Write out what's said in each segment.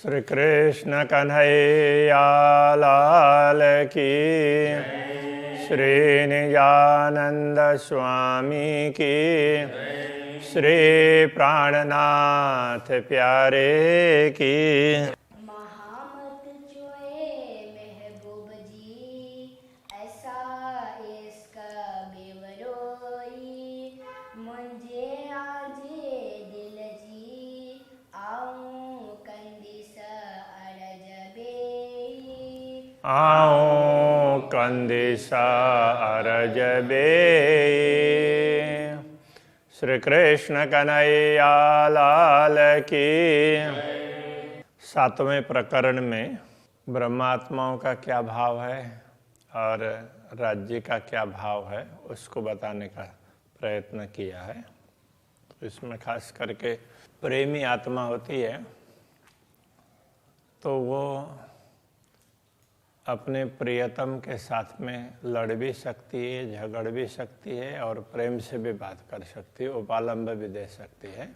श्री कृष्ण कन्हैया लाल की, श्री निजानंद स्वामी की, श्री प्राणनाथ प्यारे की। महामत जोए महबूब जी, ऐसा इसका बेवरोई। मुझे आजे दिल जी, आऊं कंदिसा अरज बेई। आऊं कंदिसा अरज बेई। श्री कृष्ण कन्हैया लाल की। सातवें प्रकरण में ब्रह्मात्माओं का क्या भाव है और राज्य का क्या भाव है उसको बताने का प्रयत्न किया है। तो इसमें खास करके प्रेमी आत्मा होती है तो वो अपने प्रियतम के साथ में लड़ भी सकती है, झगड़ भी सकती है और प्रेम से भी बात कर सकती है, उपालंब भी दे सकती है।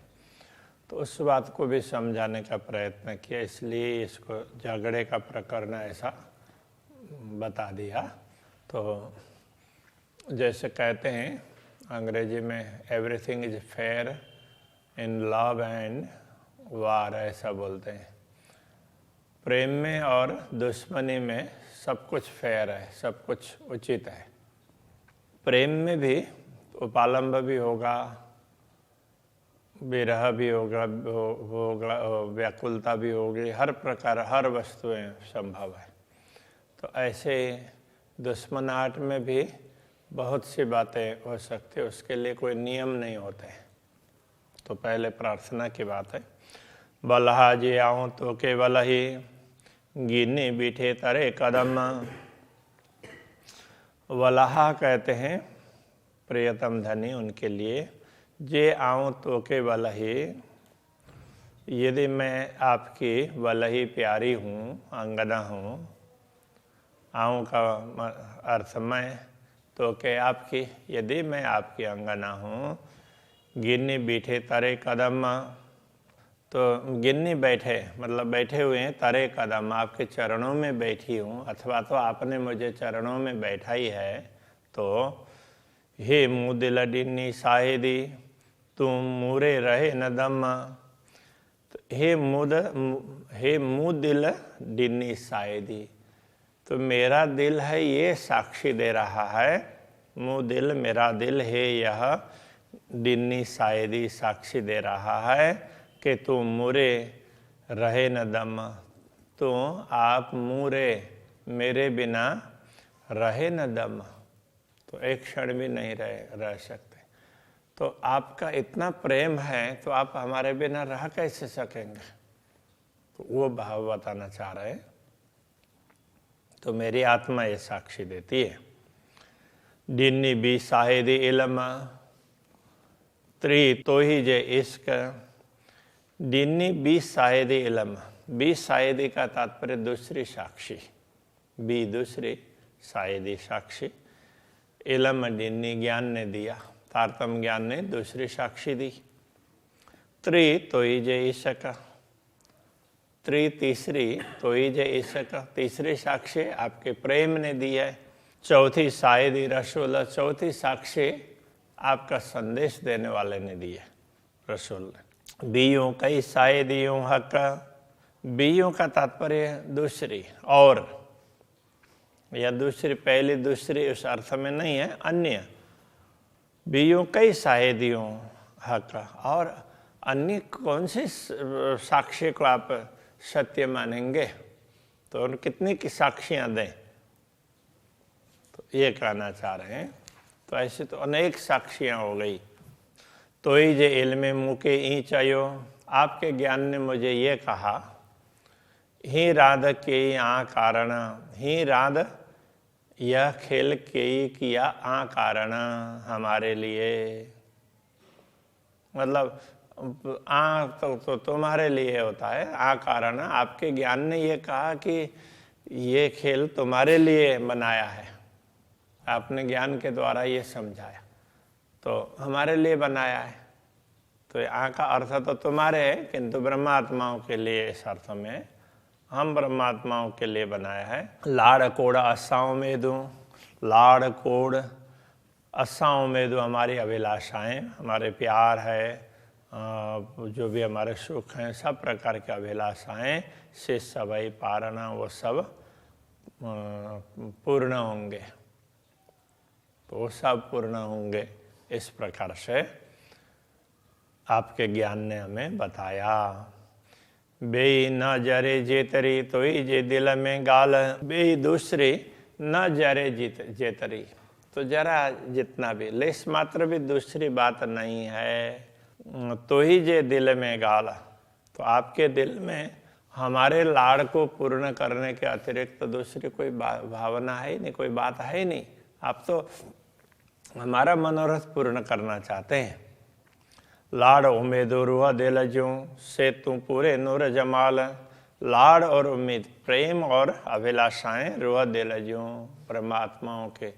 तो उस बात को भी समझाने का प्रयत्न किया, इसलिए इसको झगड़े का प्रकरण ऐसा बता दिया। तो जैसे कहते हैं अंग्रेजी में everything is fair in love and वार, ऐसा बोलते हैं। प्रेम में और दुश्मनी में सब कुछ फेयर है, सब कुछ उचित है। प्रेम में भी उपालंब भी होगा, विरह भी होगा, व्याकुलता भी होगी, हर प्रकार हर वस्तुएं संभव है। तो ऐसे दुश्मनाहट में भी बहुत सी बातें हो सकती है, उसके लिए कोई नियम नहीं होते। तो पहले प्रार्थना की बात है। बलहा जी आऊँ तो केवल ही, गिनी बीठे तरे कदम। वलहा कहते हैं प्रियतम धनी, उनके लिए। जे आऊँ तो के वलही, यदि मैं आपकी वलही प्यारी हूँ, अंगना हूँ। आऊँ का अर्थ मैं, तो के आपकी, यदि मैं आपकी अंगना हूँ। गिन्नी बीठे तरे कदम, तो गिन्नी बैठे मतलब बैठे हुए हैं, तरे कदम आपके चरणों में बैठी हूँ, अथवा तो आपने मुझे चरणों में बैठाई है। तो हे मुँह दिल डिन्नी साहेदी, तुम मूरे रहे न दम। तो हे मुँह दिल डिन्नी साहेदी, तो मेरा दिल है ये साक्षी दे रहा है। मुँह दिल मेरा दिल है, यह डिन्नी साहेदी साक्षी दे रहा है कि तुम मुरे रहे न दम। तो आप मुरे मेरे बिना रहे न दम, तो एक क्षण भी नहीं रह सकते। तो आपका इतना प्रेम है तो आप हमारे बिना रह कैसे सकेंगे? तो वो भाव बताना चाह रहे हैं। तो मेरी आत्मा ये साक्षी देती है। डिन्नी बी साहेदी इलम, त्रि तो ही जे इश्क। डिन्नी बी साहेदी इलम, बी साहेदी का तात्पर्य दूसरी साक्षी, बी दूसरी साहेदी साक्षी। इलम डिन्नी ज्ञान ने दिया, तारतम ज्ञान ने दूसरी साक्षी दी। त्रि तो ही जे इश्क, त्रि तीसरी तो ही जे इश्क, तीसरी साक्षी आपके प्रेम ने दी है। चौथी साहेदी रसूल, चौथी साक्षी आपका संदेश देने वाले ने दी है, रसूल ने। बीयों कई साहेदियों हक, बीयों का तात्पर्य दूसरी और, या दूसरी पहली दूसरी उस अर्थ में नहीं है, अन्य। बीयों कई साहेदियों हक, और अन्य कौन सी साक्षी को आप सत्य मानेंगे? तो उन कितनी की साक्षियां दें? तो ये कहना चाह रहे हैं। तो ऐसे तो अनेक साक्षियां हो गई। तो ही जे इल्मे मुके ई चयो, आपके ज्ञान ने मुझे ये कहा। ही राध के आ कारण, ही राध यह खेल के किया आ कारण हमारे लिए। मतलब आ तो तुम्हारे लिए होता है, आ कारण आपके ज्ञान ने ये कहा कि ये खेल तुम्हारे लिए बनाया है, आपने ज्ञान के द्वारा ये समझाया, तो हमारे लिए बनाया है। तो आ का अर्थ तो तुम्हारे है, किंतु ब्रह्मात्माओं के लिए इस अर्थ में हम परमात्माओं के लिए बनाया है। लाड़ कोड़ आशाओं में दूँ, लाड़ कोड़ आशाओं में दूँ, हमारी अभिलाषाएं, हमारे प्यार है, जो भी हमारे सुख हैं, सब प्रकार की अभिलाषाएं से सभई पारना, वो सब पूर्ण होंगे, तो वो सब पूर्ण होंगे। इस प्रकार से आपके ज्ञान ने हमें बताया। बेई न जरे जेतरी तो ही जे दिल में गाल, बेई दूसरी न जरे जेतरी, तो जरा जितना भी लेस मात्र भी दूसरी बात नहीं है, तो ही जे दिल में गाल, तो आपके दिल में हमारे लाड़ को पूर्ण करने के अतिरिक्त तो दूसरी कोई भावना है ही नहीं, कोई बात है ही नहीं। आप तो हमारा मनोरथ पूर्ण करना चाहते हैं। लाड़ उम्मीद रुआ दिल ज्यों से तू पूरे नूर जमाल, लाड़ और उम्मीद, प्रेम और अभिलाषाएं रुआ दिल ज्यों, परमात्माओं के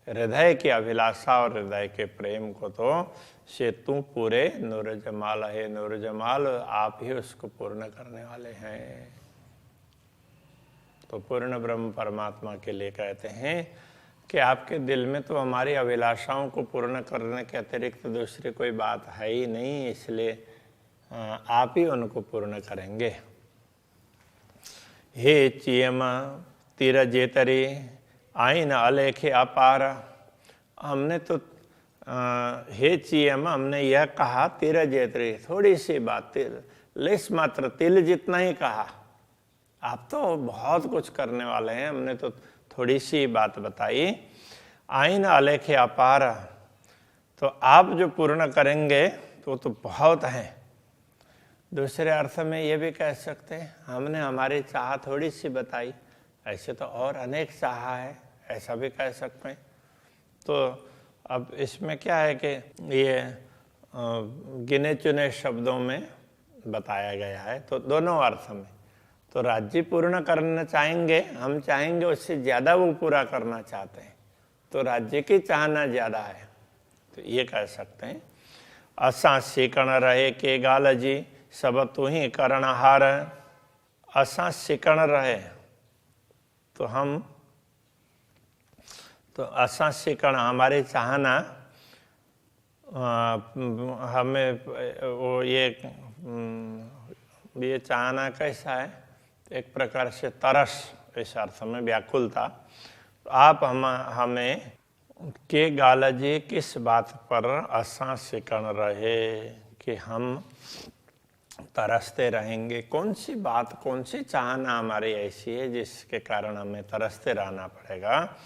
हृदय की अभिलाषा और हृदय के प्रेम को तो से तू पूरे नूर जमाल है, नूर जमाल आप ही उसको पूर्ण करने वाले हैं। तो पूर्ण ब्रह्म परमात्मा के लिए कहते हैं कि आपके दिल में तो हमारी अभिलाषाओं को पूर्ण करने के अतिरिक्त दूसरी कोई बात है ही नहीं, इसलिए आप ही उनको पूर्ण करेंगे। हे चियम तीर जेतरी आईन अलेखे अपार, हमने तो हे चियम, हमने यह कहा तीर जेतरी, थोड़ी सी बात, तिल लेस मात्र, तिल जितना ही कहा। आप तो बहुत कुछ करने वाले हैं, हमने तो थोड़ी सी बात बताई। आईन अलेखे अपार, तो आप जो पूर्ण करेंगे तो बहुत है। दूसरे अर्थ में ये भी कह सकते हैं हमने हमारी चाह थोड़ी सी बताई, ऐसे तो और अनेक चाह है, ऐसा भी कह सकते हैं। तो अब इसमें क्या है कि ये गिने चुने शब्दों में बताया गया है, तो दोनों अर्थ में। तो राज्य पूर्ण करना चाहेंगे, हम चाहेंगे उससे ज़्यादा वो पूरा करना चाहते हैं, तो राज्य की चाहना ज़्यादा है, तो ये कह सकते हैं। असां सिकण रहे के गाल जी, सब तू ही करणहार, असां सिकण रहे, तो हम तो असां सिकण, हमारी चाहना, हमें वो ये चाहना कैसा है, एक प्रकार से तरस, इस अर्थ में व्याकुलता। तो आप हमें के गालजी किस बात पर असां सिकण रहे कि हम तरसते रहेंगे, कौन सी बात, कौन सी चाहना हमारी ऐसी है जिसके कारण हमें तरसते रहना पड़ेगा।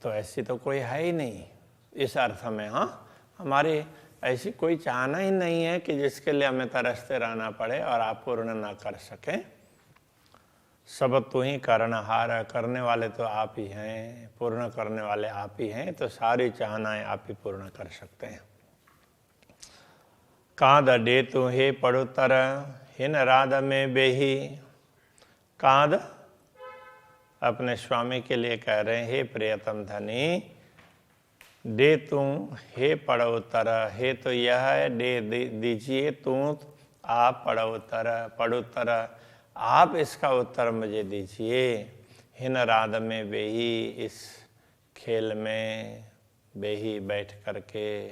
तो ऐसी तो कोई है ही नहीं इस अर्थ में। हाँ, हमारी ऐसी कोई चाहना ही नहीं है कि जिसके लिए हमें तरसते रहना पड़े और आप पूर्ण ना कर सकें। सब तू ही करणहार, करने वाले तो आप ही हैं, पूर्ण करने वाले आप ही हैं, तो सारी चाहनाएं आप ही पूर्ण कर सकते हैं। कांद डे तू हे पड़ुतर, हिन राध में बेही, कांद अपने स्वामी के लिए कह रहे हैं, हे प्रियतम धनी, दे तू हे पड़उतर, हे तो यह है, दे दीजिए तू आप पड़उतर, आप इसका उत्तर मुझे दीजिए। हिन राध में बेही, इस खेल में बेही बैठ करके,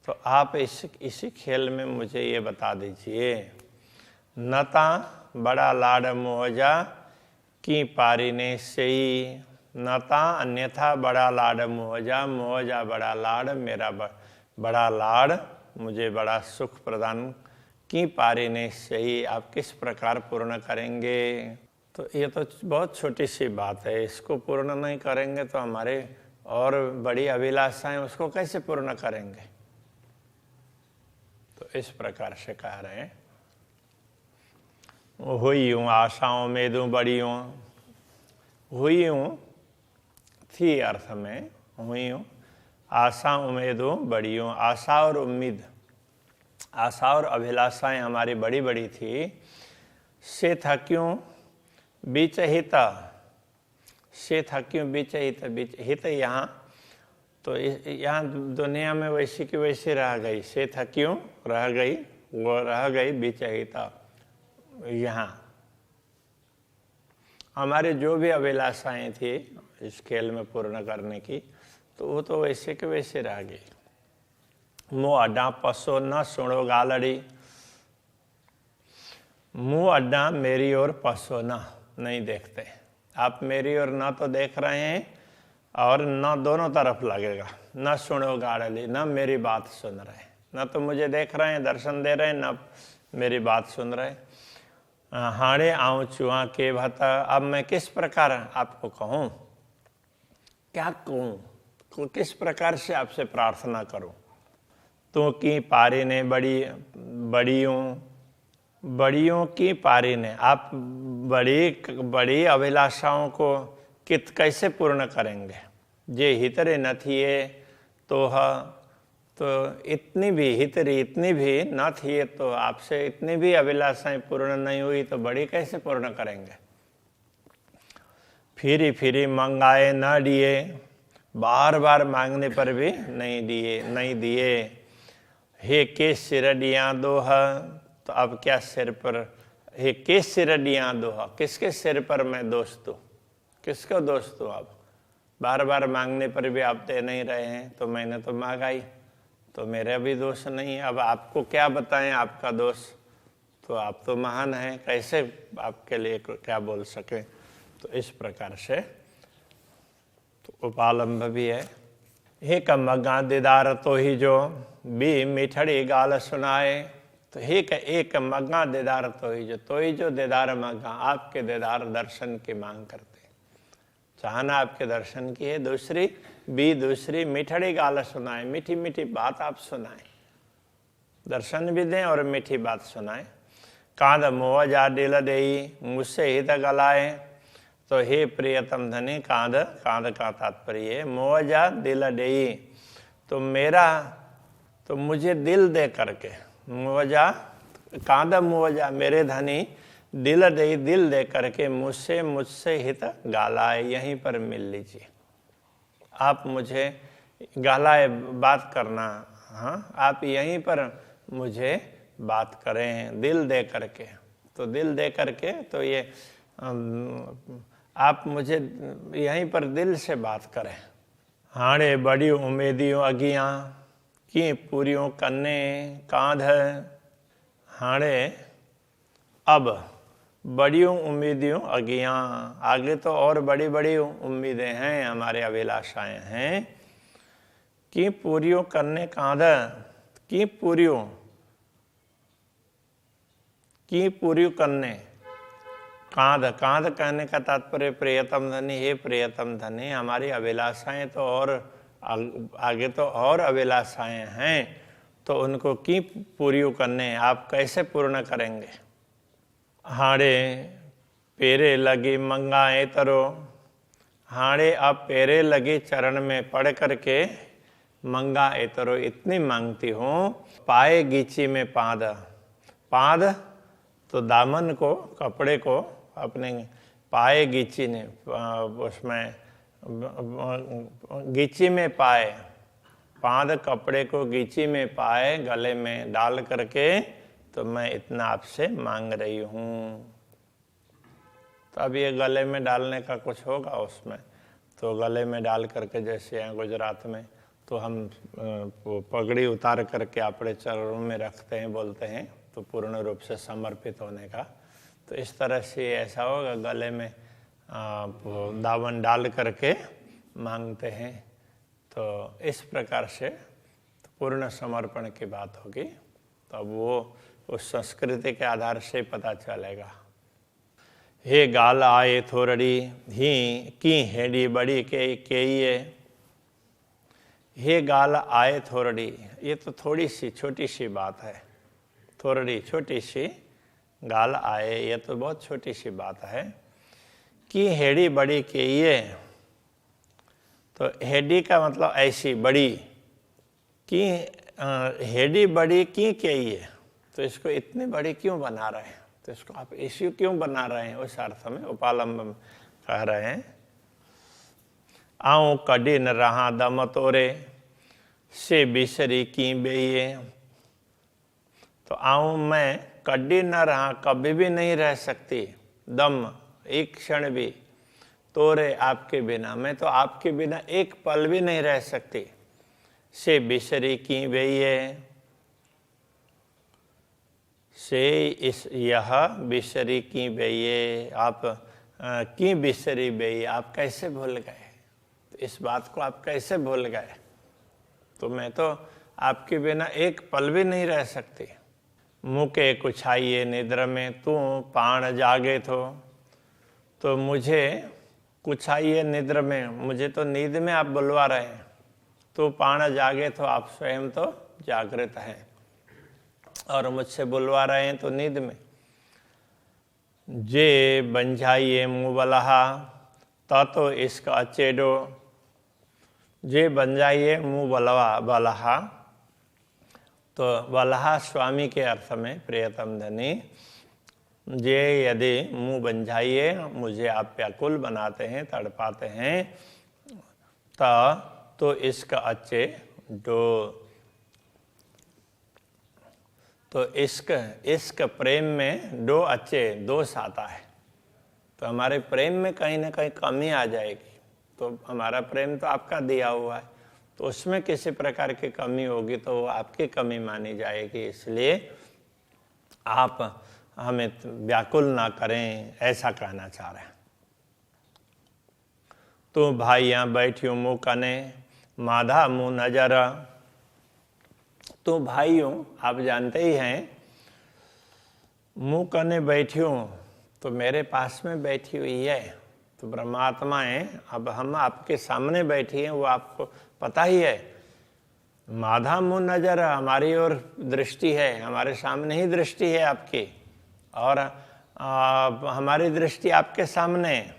तो आप इसी खेल में मुझे ये बता दीजिए। नता बड़ा लाड मोहजा की पारी ने सही, नता अन्यथा बड़ा लाड मोहजा, मोहजा बड़ा लाड, मेरा बड़ा लाड मुझे बड़ा सुख प्रदान की पारी ने सही, आप किस प्रकार पूर्ण करेंगे। तो ये तो बहुत छोटी सी बात है, इसको पूर्ण नहीं करेंगे तो हमारे और बड़ी अभिलाषाएं उसको कैसे पूर्ण करेंगे। तो इस प्रकार से कह रहे हैं, हुई हूँ आशाओं में दूँ बड़ी हूँ, हुई हूँ थी अर्थ में, हुई हूँ आशा उम्मीदों बड़ी हूँ। आशा और उम्मीद, आशा और अभिलाषाएं हमारी बड़ी बड़ी थी। से था क्यों बीच हिता, से था क्यों बीच हित, बीच हित यहाँ, तो यहाँ दुनिया में वैसी की वैसी रह गई, से था क्यों रह गई, वो रह गई बीच हिता यहाँ। हमारी जो भी अभिलाषाएं थी इस खेल में पूर्ण करने की, तो वो तो वैसे के वैसे रह गई। मुँह अड्डा पसो न सुनो गालड़ी, मुँह अड्डा मेरी ओर पसो न, नहीं देखते आप मेरी ओर, ना तो देख रहे हैं और न दोनों तरफ लगेगा। न सुनो गालड़ी, न मेरी बात सुन रहे, न तो मुझे देख रहे हैं दर्शन दे रहे हैं, न मेरी बात सुन रहे। हाड़े आऊँ चुआ के भता, अब मैं किस प्रकार आपको कहूँ, क्या कहूँ, किस प्रकार से आपसे प्रार्थना करूँ। तो की पारी ने बड़ियों की पारी ने, आप बड़ी अभिलाषाओं को कैसे पूर्ण करेंगे। जे हितरे न थिए तो इतनी भी न थिए, तो आपसे इतनी भी अभिलाषाएं पूर्ण नहीं हुई तो बड़ी कैसे पूर्ण करेंगे। फिरी मंगाए न दिए, बार बार मांगने पर भी नहीं दिए। हे के सिरडियाँ दोह, तो अब क्या सिर पर, हे के सिरडियाँ दोह, किसके सिर पर मैं दोष दूँ, किसको दोष दूँ। आप बार बार मांगने पर भी आप दे नहीं रहे हैं, तो मैंने तो मांगा ही, तो मेरा भी दोष नहीं है। अब आपको क्या बताएं आपका दोष, तो आप तो महान हैं, कैसे आपके लिए क्या बोल सके। तो इस प्रकार से तो उपालंब भी है। हे कमगा दीदार तो ही जो भी मिठड़ी गाल सुनाए, तो हे एक मगा दीदार तो ही जो दीदार मगा, आपके दीदार दर्शन की मांग करते, चाहना आपके दर्शन की है। दूसरी मिठड़ी गाल सुनाए, मीठी मीठी बात आप सुनाए, दर्शन भी दें और मीठी बात सुनाए। कांध मोह जा दिल देई, मुझसे हित गलाए, तो हे प्रियतम धनी, कांध का तात्पर्य है मोह जा दिल देई, तो मुझे दिल दे करके, मुआवजा कांदा मुआवजा मेरे धनी, दिल दे करके मुझसे हित गालाए, यहीं पर मिल लीजिए। आप मुझे गालाए, बात करना, हाँ आप यहीं पर मुझे बात करें दिल दे करके। तो दिल दे करके, तो ये आप मुझे यहीं पर दिल से बात करें। हाणे बड़ी उम्मीदियों अगियां की पूरियों करने कांध, हाणे अब बड़ियों उम्मीदियों अगियां, आगे तो और बड़ी बड़ी उम्मीदें हैं, हमारे अभिलाषाएं हैं। की पूरियों करने कांध, की पूरियों करने कांध कहने का तात्पर्य प्रियतम धनी, हे प्रियतम धनी, हमारी अभिलाषाएं तो और आगे तो और अभिलाषाएं हैं, तो उनको की पूरी करने आप कैसे पूर्ण करेंगे। हाड़े पेरे लगी मंगाए तरो, हाड़े अब पेरे लगी चरण में पढ़ करके, मंगा एतरो इतनी मांगती हूँ। पाए गीची में पाद तो दामन को, कपड़े को अपने पाए गीची ने, उसमें गीची में पाए, पाद कपड़े को गीची में पाए, गले में डाल करके, तो मैं इतना आपसे मांग रही हूँ। तो अब ये गले में डालने का कुछ होगा उसमें, तो गले में डाल करके, जैसे यहाँ गुजरात में तो हम पगड़ी उतार करके अपने चरणों में रखते हैं, बोलते हैं, तो पूर्ण रूप से समर्पित होने का। तो इस तरह से ऐसा होगा, गले में दामन डाल करके मांगते हैं। तो इस प्रकार से तो पूर्ण समर्पण की बात होगी। तो अब वो उस संस्कृति के आधार से पता चलेगा। हे गाल आए थोरड़ी ही की हेडी बड़ी के ये, हे गाल आए थोरड़ी, ये तो थोड़ी सी छोटी सी बात है। थोरड़ी छोटी सी, गाल आए ये तो बहुत छोटी सी बात है। कि हेडी बड़ी के ये, तो हेडी का मतलब ऐसी बड़ी, कि हेडी बड़ी की के ये, तो इसको इतनी बड़ी क्यों बना रहे हैं, तो इसको आप इश्यू क्यों बना रहे हैं, उस अर्थ में उपालंब कह रहे हैं। आऊँ कड़ी न रहा दम तोरे से बिसरी की बेये, तो आऊँ मैं कड़ी न रहा, कभी भी नहीं रह सकती, दम एक क्षण भी तोरे आपके बिना, मैं तो आपके बिना एक पल भी नहीं रह सकती। से बिसरी की बेये, से इस यह बिसरी की बेये, आप की बिसरी बेये, आप कैसे भूल गए? तो इस बात को आप कैसे भूल गए? तो मैं तो आपके बिना एक पल भी नहीं रह सकती। मुके कुछाइए निद्र में, तू पाण जागे तो मुझे कुछाइए निद्र में, मुझे तो नींद में आप बुलवा रहे हैं। तो पाण जागे तो आप स्वयं तो जागृत हैं और मुझसे बुलवा रहे हैं तो नींद में। जे बंझाइए मुँह बलहा, तो इसका अचेडो, जे बन जाइए मुँह बलहा, तो बलहा स्वामी के अर्थ में प्रियतम धनी। जे यदि मुँह बन जाइए, मुझे आप व्याकुल बनाते हैं, तड़पाते हैं, तो इसका अच्छे डो, तो इश्क प्रेम में दो अच्छे दोष आता है। तो हमारे प्रेम में कहीं ना कहीं कमी आ जाएगी। तो हमारा प्रेम तो आपका दिया हुआ है, तो उसमें किसी प्रकार की कमी होगी तो वो आपकी कमी मानी जाएगी। इसलिए आप हमें व्याकुल ना करें, ऐसा कहना चाह रहे हैं। तो भाइयाँ बैठियो मुँह कने, माधा मुँह नजर। तो भाइयों, आप जानते ही हैं, मुँह कने बैठी हूँ तो मेरे पास में बैठी हुई है, तो परमात्मा है। अब हम आपके सामने बैठी हैं, वो आपको पता ही है। माधा मुँह नजर, हमारी ओर दृष्टि है, हमारे सामने ही दृष्टि है आपकी, और हमारी दृष्टि आपके सामने।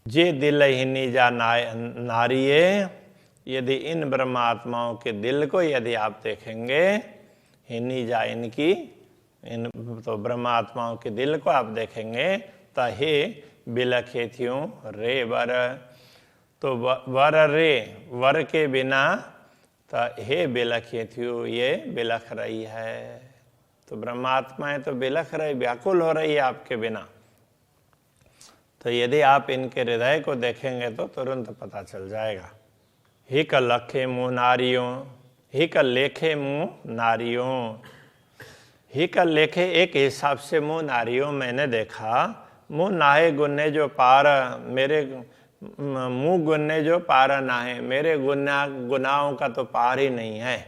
जे दिल ही निजा नारिये, यदि इन ब्रह्मात्माओं के दिल को यदि आप देखेंगे, हिनी जा इनकी, इन तो ब्रह्मात्माओं के दिल को आप देखेंगे, तो हे बिलखेथियों रे वर, तो वर रे, वर के बिना, तो हे बिलखेथियों, ये बिलख रही है। तो ब्रह्मात्माएं तो बिलख रही, व्याकुल हो रही है आपके बिना। तो यदि आप इनके हृदय को देखेंगे तो तुरंत पता चल जाएगा। हिक लखे मुँह नारियों, हिक लेखे मुँह नारियों, हिक लेखे एक हिसाब से मुँह नारियों मैंने देखा। मुँह नाहे गुन्ने जो पार, मेरे मुँह गुन्ने जो पार ना है, मेरे गुनाहों का तो पार ही नहीं है,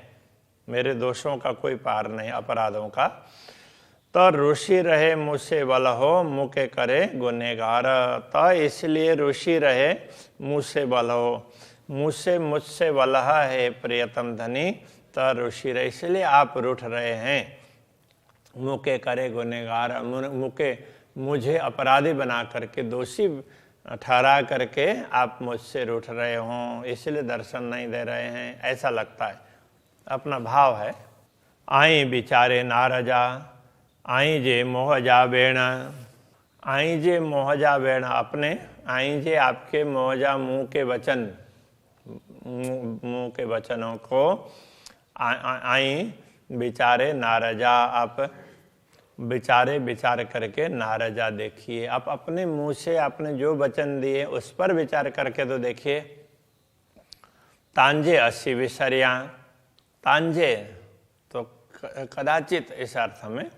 मेरे दोषों का कोई पार नहीं, अपराधों का। तो ऋषि रहे मुझसे बल हो, मुँह के करे गुनहगार। तो इसलिए ऋषि रहे मुझसे बल हो, मुझसे बलहा है प्रियतम धनी। तो ऋषि रहे, इसलिए आप रूठ रहे हैं, मुँह के करे गुनहगार, मुझे अपराधी बना करके, दोषी ठहरा करके आप मुझसे रूठ रहे हों, इसलिए दर्शन नहीं दे रहे हैं, ऐसा लगता है, अपना भाव है। आई बिचारे नारजा, आई जे मोहजा बेण, आई जे मोहजा बेण, अपने आई जे आपके मोहजा मुँह के वचन, मुँह के वचनों को आई बिचारे नारजा, आप बिचारे विचार करके नारजा देखिए। आप अपने मुंह से आपने जो वचन दिए उस पर विचार करके तो देखिए। तांजे अस्सी विसरिया, तांजे तो कदाचित, इस अर्थ में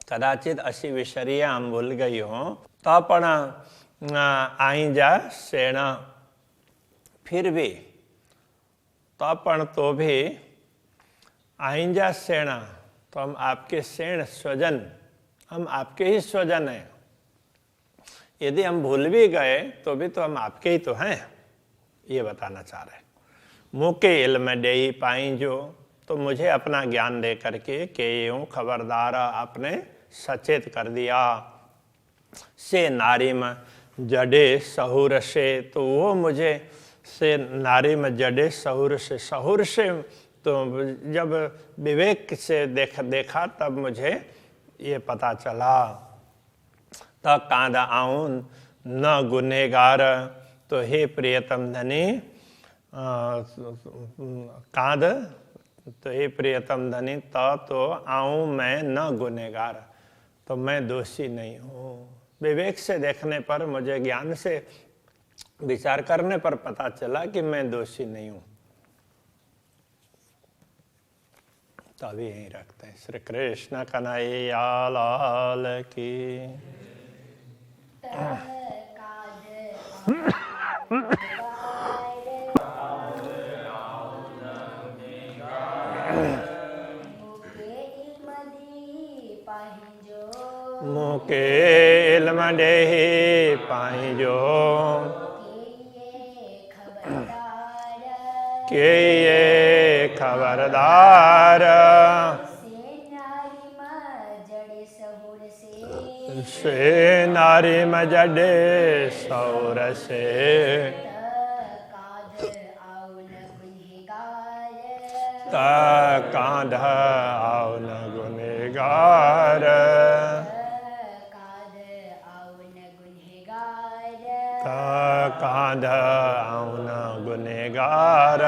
कदाचित अस्सी विसरिया हम भूल गई हो, तो पण आई जा सेना, फिर भी तो पण तो भी आइंजा सेना, तो हम आपके सेण स्वजन, हम आपके ही स्वजन हैं। यदि हम भूल भी गए तो भी तो हम आपके ही तो हैं, ये बताना चाह रहे हैं। मुँह के इल्म दे ही पाई जो, तो मुझे अपना ज्ञान दे करके के यूँ खबरदार आपने सचेत कर दिया। से नारी में जडे सहूर से, तो वो मुझे से नारी में जडे सहूर से तो जब विवेक से देखा तब मुझे ये पता चला। तब कांदा आऊं न गुनहगार, तो हे प्रियतम धनी, कांद, तो हे प्रियतम धनी, तो आऊं मैं न गुनहगार, तो मैं दोषी नहीं हूँ। विवेक से देखने पर, मुझे ज्ञान से विचार करने पर पता चला कि मैं दोषी नहीं हूं। तो अभी यहीं रखते हैं। श्री कृष्ण कन्हैया लाल की। मुके इल्म देहि पाइजो, के ये खबरदार, से नारी मजडे सौर से, कांध आओ न गुनेगार, कांध आओ न गुनेगार।